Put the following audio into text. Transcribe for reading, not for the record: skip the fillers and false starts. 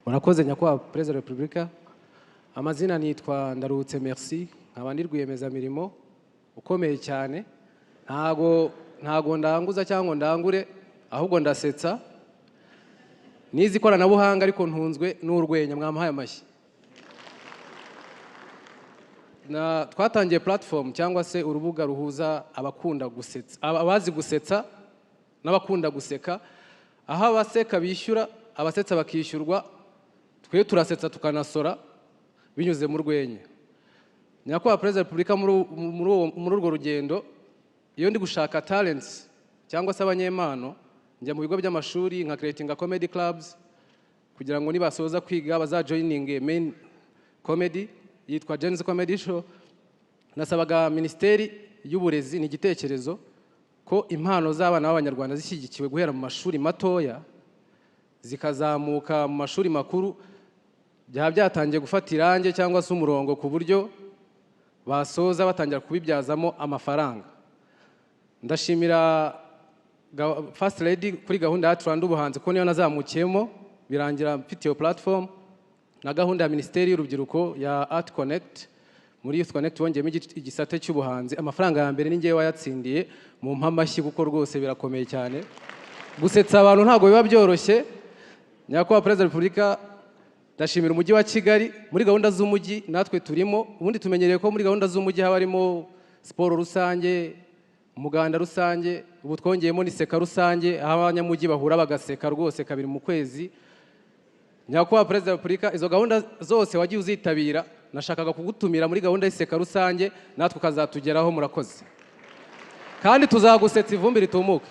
Urakoze nyakubahwa Perezida wa Repubulika. Amazina nitwa Ndarutse Merci, nkaba ndi rwiyemezamirimo ukomeye cyane. Ntago ndanguza cyangwa ndangure, ahubwo ndasetsa. Nizi ikoranabuhanga ariko ntunzwe n'urwenya, mwampaye amashyi. Twatangiye platform cyangwa se urubuga ruhuza abakunda gusetsa, abazi gusetsa n'abakunda guseka, aho abaseka bishyura, abasetsa bakishyurwa, twe turasetsa tukanasora binyuze mu rwenya. Nyakubahwa Perezida wa Repubulika, muri urwo rugendo, iyo ndi gushaka talents cyangwa se abanyempano, njya mu bigo by'amashuri nka creating comedy clubs kugira ngo nibasoza kwiga bazajoining main comedy yitwa Jen's Comedy Show. Nasabaga Ministeri y'Uburezi n'igitekerezo ko impano z'abana b'Abanyarwanda zishyigikiwe guhera mu mashuri matoya zikazamuka mu mashuri makuru, byaba byatangiye gufata irange cyangwa se umurongo ku buryo basoza batangira kubibyazamo amafaranga. Ndashimira First Lady kuri gahunda ya Rwanda ubuhanzi ko niyo nazamukiyemo birangira mfite iyo platform, na gahunda ya Ministeri y'Urubyiruko ya Art Connect. Muri Youth Connect wongeyemo igisate cy'ubuhanzi. Amafaranga ya mbere ni ngewe wayatsindiye, mu mpamashyi kuko rwose birakomeye cyane. Gusetsa abantu ntago biba byoroshye. Nyakubahwa Perezida wa Repubulika, ndashimira umujyi wa Kigali. Muri gahunda z'umujyi natwe turimo, ubundi tumenyereye ko muri gahunda z'umujyi haba harimo siporo rusange, umuganda rusange, ubu twongeyemo ni seka rusange, aho abanyamujyi bahura bagaseka rwose kabiri mu kwezi. Nyakubahwa Perezida wa Repubulika, izo gahunda zose wagiye uzitabira, nashakaga kugutumira muri gahunda y'iseka rusange, natwe ukazatugeraho. Murakoze kandi tuzagusetsa ivumbi ritumuke.